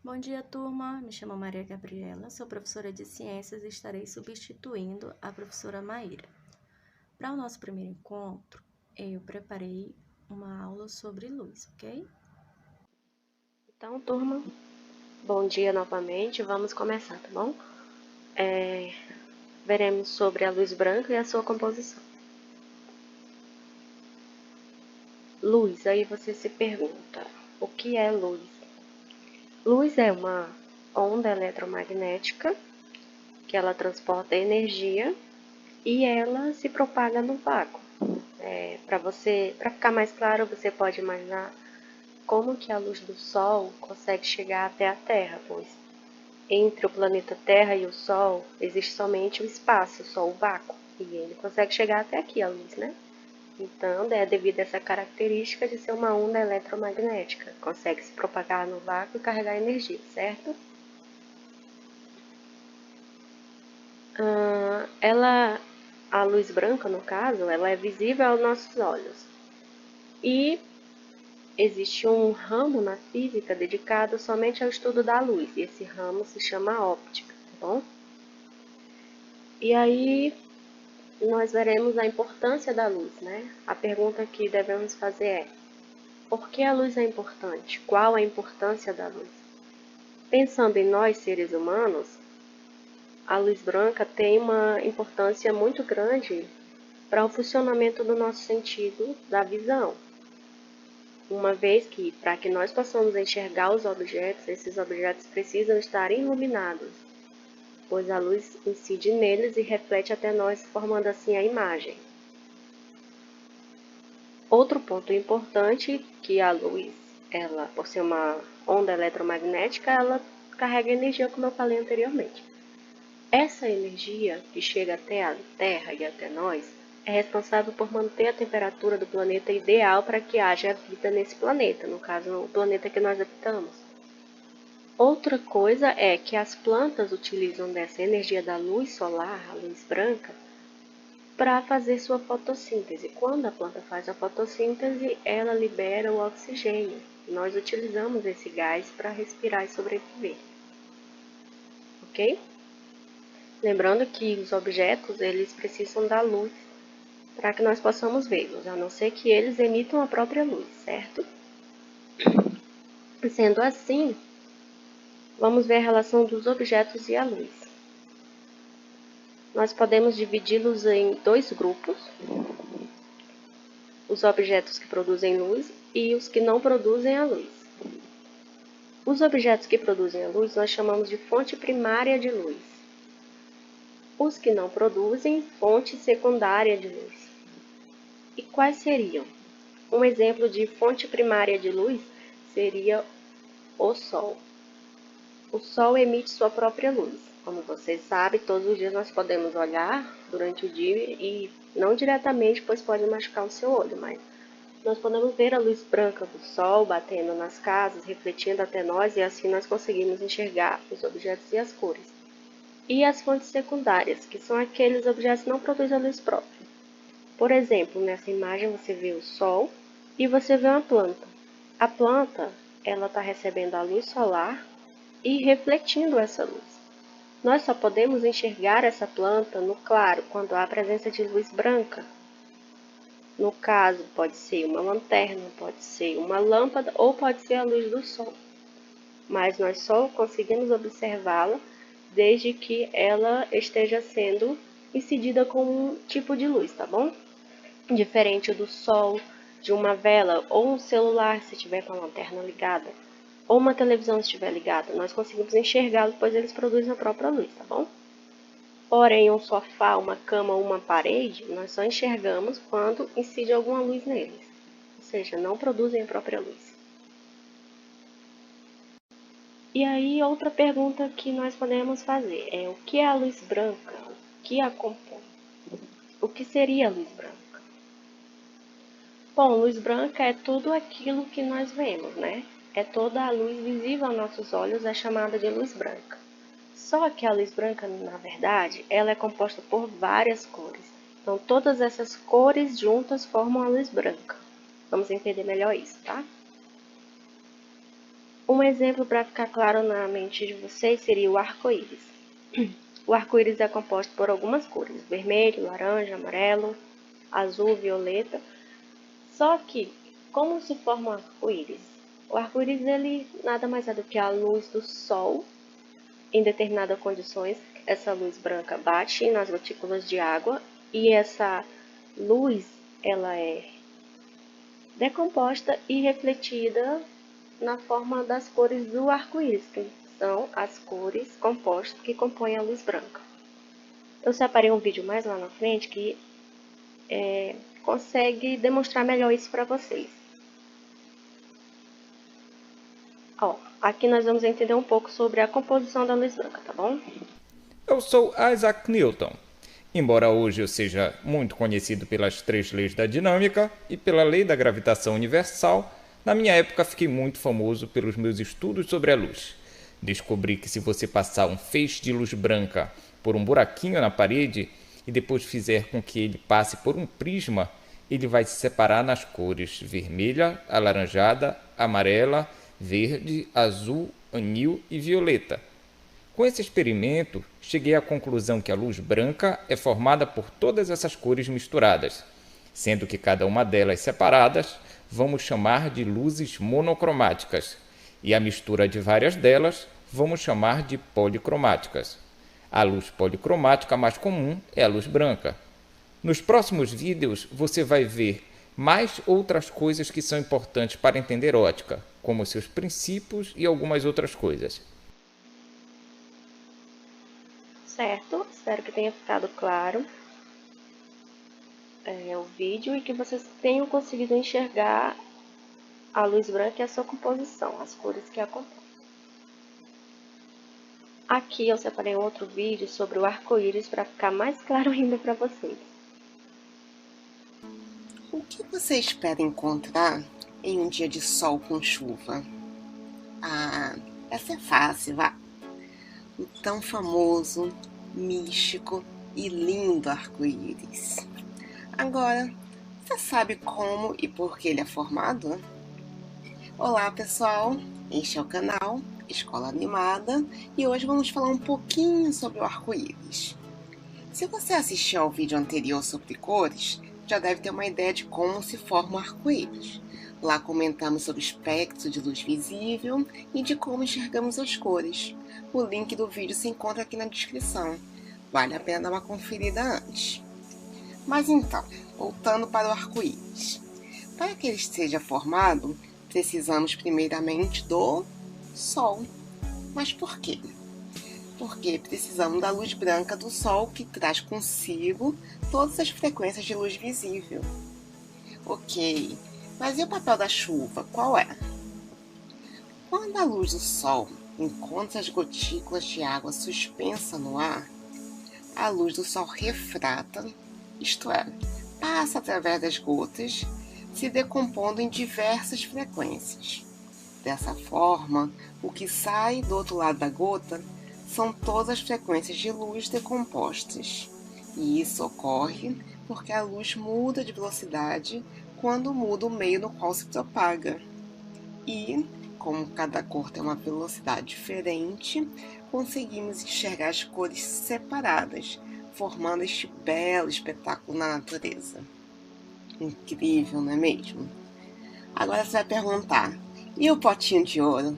Bom dia, turma. Me chamo Maria Gabriela, sou professora de Ciências e estarei substituindo a professora Maíra. Para o nosso primeiro encontro, eu preparei uma aula sobre luz, ok? Então, turma, bom dia novamente. Vamos começar, tá bom? Veremos sobre a luz branca e a sua composição. Luz, aí você se pergunta, o que é luz? Luz é uma onda eletromagnética que ela transporta energia e ela se propaga no vácuo. Para ficar mais claro, você pode imaginar como que a luz do Sol consegue chegar até a Terra, pois entre o planeta Terra e o Sol existe somente o espaço, só o vácuo, e ele consegue chegar até aqui a luz, né? Então, é devido a essa característica de ser uma onda eletromagnética, consegue se propagar no vácuo e carregar energia, certo? A luz branca, no caso, ela é visível aos nossos olhos. E existe um ramo na física dedicado somente ao estudo da luz, e esse ramo se chama óptica, tá bom? E aí, nós veremos a importância da luz, né? A pergunta que devemos fazer é: por que a luz é importante? Qual a importância da luz? Pensando em nós, seres humanos, a luz branca tem uma importância muito grande para o funcionamento do nosso sentido da visão. Uma vez que, para que nós possamos enxergar os objetos, esses objetos precisam estar iluminados, pois a luz incide neles e reflete até nós, formando assim a imagem. Outro ponto importante que a luz, ela, por ser uma onda eletromagnética, ela carrega energia, como eu falei anteriormente. Essa energia que chega até a Terra e até nós é responsável por manter a temperatura do planeta ideal para que haja vida nesse planeta, no caso, o planeta que nós habitamos. Outra coisa é que as plantas utilizam dessa energia da luz solar, a luz branca, para fazer sua fotossíntese. Quando a planta faz a fotossíntese, ela libera o oxigênio. Nós utilizamos esse gás para respirar e sobreviver. Ok? Lembrando que os objetos eles precisam da luz para que nós possamos vê-los, a não ser que eles emitam a própria luz, certo? Sendo assim, vamos ver a relação dos objetos e a luz. Nós podemos dividi-los em dois grupos: os objetos que produzem luz e os que não produzem a luz. Os objetos que produzem a luz nós chamamos de fonte primária de luz. Os que não produzem, fonte secundária de luz. E quais seriam? Um exemplo de fonte primária de luz seria o Sol. O Sol emite sua própria luz. Como você sabe, todos os dias nós podemos olhar durante o dia e não diretamente, pois pode machucar o seu olho, mas nós podemos ver a luz branca do Sol batendo nas casas, refletindo até nós, e assim nós conseguimos enxergar os objetos e as cores. E as fontes secundárias, que são aqueles objetos que não produzem a luz própria. Por exemplo, nessa imagem você vê o Sol e você vê uma planta. A planta, ela está recebendo a luz solar e refletindo essa luz. Nós só podemos enxergar essa planta no claro, quando há a presença de luz branca. No caso, pode ser uma lanterna, pode ser uma lâmpada ou pode ser a luz do sol. Mas nós só conseguimos observá-la desde que ela esteja sendo incidida com um tipo de luz, tá bom? Diferente do sol, de uma vela ou um celular se estiver com a lanterna ligada, ou uma televisão se estiver ligada, nós conseguimos enxergá-los, pois eles produzem a própria luz, tá bom? Porém, um sofá, uma cama ou uma parede, nós só enxergamos quando incide alguma luz neles, ou seja, não produzem a própria luz. E aí, outra pergunta que nós podemos fazer é: o que é a luz branca? O que a compõe? O que seria a luz branca? Bom, luz branca é tudo aquilo que nós vemos, né? É toda a luz visível aos nossos olhos, é chamada de luz branca. Só que a luz branca, na verdade, ela é composta por várias cores. Então, todas essas cores juntas formam a luz branca. Vamos entender melhor isso, tá? Um exemplo para ficar claro na mente de vocês seria o arco-íris. O arco-íris é composto por algumas cores: vermelho, laranja, amarelo, azul, violeta. Só que, como se forma o arco-íris? O arco-íris ele nada mais é do que a luz do sol. Em determinadas condições, essa luz branca bate nas gotículas de água e essa luz ela é decomposta e refletida na forma das cores do arco-íris, que são as cores compostas que compõem a luz branca. Eu separei um vídeo mais lá na frente que consegue demonstrar melhor isso para vocês. Ó, aqui nós vamos entender um pouco sobre a composição da luz branca, tá bom? Eu sou Isaac Newton. Embora hoje eu seja muito conhecido pelas 3 leis da dinâmica e pela lei da gravitação universal, na minha época fiquei muito famoso pelos meus estudos sobre a luz. Descobri que se você passar um feixe de luz branca por um buraquinho na parede e depois fizer com que ele passe por um prisma, ele vai se separar nas cores vermelha, alaranjada, amarela, verde, azul, anil e violeta. Com esse experimento, cheguei à conclusão que a luz branca é formada por todas essas cores misturadas, sendo que cada uma delas separadas vamos chamar de luzes monocromáticas, e a mistura de várias delas vamos chamar de policromáticas. A luz policromática mais comum é a luz branca. Nos próximos vídeos você vai ver mais outras coisas que são importantes para entender ótica, como seus princípios e algumas outras coisas. Certo? Espero que tenha ficado claro o vídeo e que vocês tenham conseguido enxergar a luz branca e a sua composição, as cores que a compõem. Aqui eu separei um outro vídeo sobre o arco-íris para ficar mais claro ainda para vocês. O que você espera encontrar em um dia de sol com chuva? Ah, essa é fácil, vá. O tão famoso, místico e lindo arco-íris. Agora, você sabe como e por que ele é formado? Olá, pessoal! Este é o canal Escola Animada e hoje vamos falar um pouquinho sobre o arco-íris. Se você assistiu ao vídeo anterior sobre cores, já deve ter uma ideia de como se forma o arco-íris. Lá comentamos sobre o espectro de luz visível e de como enxergamos as cores. O link do vídeo se encontra aqui na descrição. Vale a pena dar uma conferida antes. Mas então, voltando para o arco-íris. Para que ele seja formado, precisamos primeiramente do Sol. Mas por quê? Porque precisamos da luz branca do Sol que traz consigo todas as frequências de luz visível. Ok, mas e o papel da chuva, qual é? Quando a luz do Sol encontra as gotículas de água suspensa no ar, a luz do Sol refrata, isto é, passa através das gotas, se decompondo em diversas frequências. Dessa forma, o que sai do outro lado da gota são todas as frequências de luz decompostas. E isso ocorre porque a luz muda de velocidade quando muda o meio no qual se propaga. E, como cada cor tem uma velocidade diferente, conseguimos enxergar as cores separadas, formando este belo espetáculo na natureza. Incrível, não é mesmo? Agora você vai perguntar, e o potinho de ouro?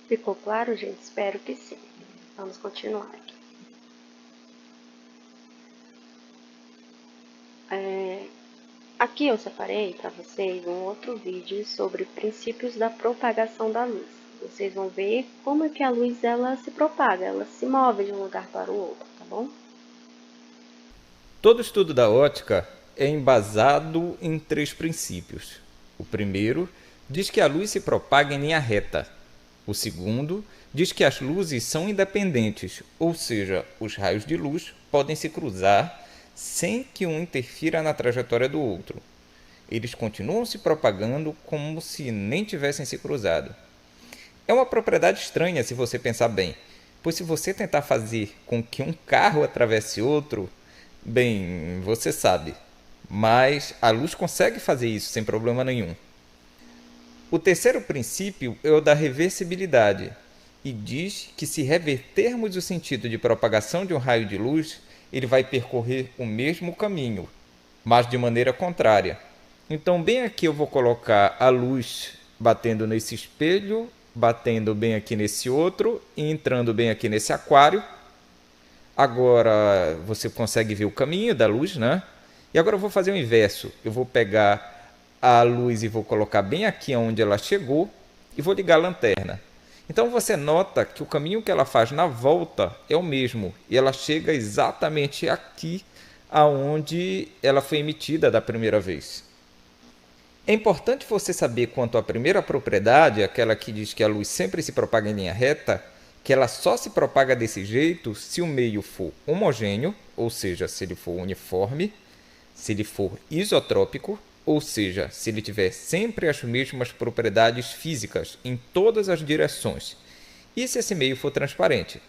Ficou claro, gente? Espero que sim. Vamos continuar aqui. Aqui eu separei para vocês um outro vídeo sobre princípios da propagação da luz. Vocês vão ver como é que a luz ela se propaga, ela se move de um lugar para o outro, tá bom? Todo estudo da ótica é embasado em 3 princípios. O primeiro diz que a luz se propaga em linha reta. O segundo diz que as luzes são independentes, ou seja, os raios de luz podem se cruzar sem que um interfira na trajetória do outro. Eles continuam se propagando como se nem tivessem se cruzado. É uma propriedade estranha se você pensar bem, pois se você tentar fazer com que um carro atravesse outro, bem, você sabe, mas a luz consegue fazer isso sem problema nenhum. O terceiro princípio é o da reversibilidade, e diz que se revertermos o sentido de propagação de um raio de luz, ele vai percorrer o mesmo caminho, mas de maneira contrária. Então, bem aqui eu vou colocar a luz batendo nesse espelho, batendo bem aqui nesse outro e entrando bem aqui nesse aquário. Agora você consegue ver o caminho da luz, né? E agora eu vou fazer o inverso. Eu vou pegar a luz e vou colocar bem aqui onde ela chegou e vou ligar a lanterna. Então você nota que o caminho que ela faz na volta é o mesmo e ela chega exatamente aqui aonde ela foi emitida da primeira vez. É importante você saber quanto à primeira propriedade, aquela que diz que a luz sempre se propaga em linha reta, que ela só se propaga desse jeito se o meio for homogêneo, ou seja, se ele for uniforme, se ele for isotrópico, ou seja, se ele tiver sempre as mesmas propriedades físicas em todas as direções, e se esse meio for transparente.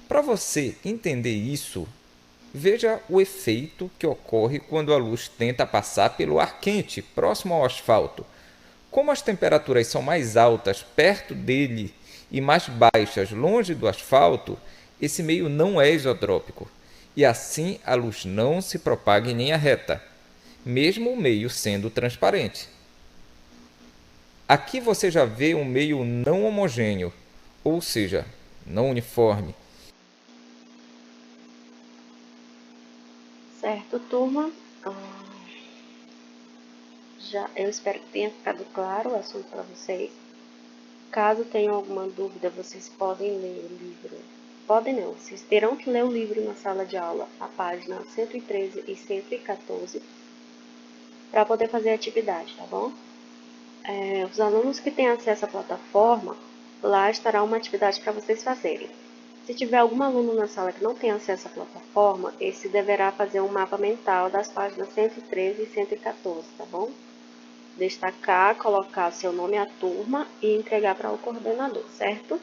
Para você entender isso, veja o efeito que ocorre quando a luz tenta passar pelo ar quente próximo ao asfalto. Como as temperaturas são mais altas perto dele e mais baixas longe do asfalto, esse meio não é isotrópico, e assim a luz não se propaga em linha reta, mesmo o meio sendo transparente. Aqui você já vê um meio não homogêneo, ou seja, não uniforme. Certo, turma? Eu espero que tenha ficado claro o assunto para vocês. Caso tenham alguma dúvida, vocês podem ler o livro. Podem não, vocês terão que ler o livro na sala de aula, a página 113 e 114, para poder fazer a atividade, tá bom? Os alunos que têm acesso à plataforma, lá estará uma atividade para vocês fazerem. Se tiver algum aluno na sala que não tem acesso à plataforma, esse deverá fazer um mapa mental das páginas 113 e 114, tá bom? Destacar, colocar seu nome à turma e entregar para o coordenador, certo?